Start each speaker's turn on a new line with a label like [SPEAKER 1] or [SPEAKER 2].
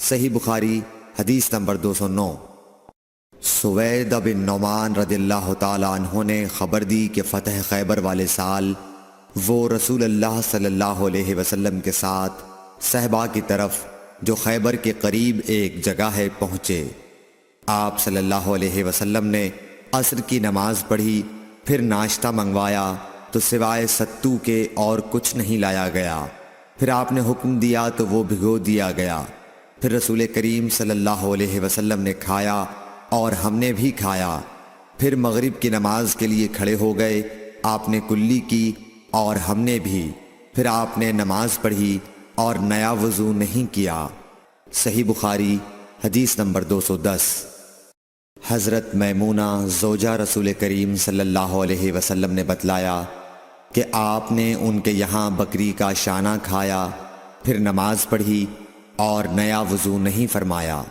[SPEAKER 1] صحیح بخاری حدیث نمبر 209۔ سوید بن نعمان رضی اللہ تعالیٰ عنہ نے خبر دی کہ فتح خیبر والے سال وہ رسول اللہ صلی اللہ علیہ وسلم کے ساتھ صحبہ کی طرف جو خیبر کے قریب ایک جگہ ہے پہنچے۔ آپ صلی اللہ علیہ وسلم نے عصر کی نماز پڑھی، پھر ناشتہ منگوایا تو سوائے ستو کے اور کچھ نہیں لایا گیا۔ پھر آپ نے حکم دیا تو وہ بھگو دیا گیا۔ پھر رسول کریم صلی اللہ علیہ وسلم نے کھایا اور ہم نے بھی کھایا۔ پھر مغرب کی نماز کے لیے کھڑے ہو گئے، آپ نے کلی کی اور ہم نے بھی۔ پھر آپ نے نماز پڑھی اور نیا وضو نہیں کیا۔ صحیح بخاری حدیث نمبر 210۔ حضرت میمونہ زوجہ رسول کریم صلی اللہ علیہ وسلم نے بتلایا کہ آپ نے ان کے یہاں بکری کا شانہ کھایا، پھر نماز پڑھی اور نیا وضو نہیں فرمایا۔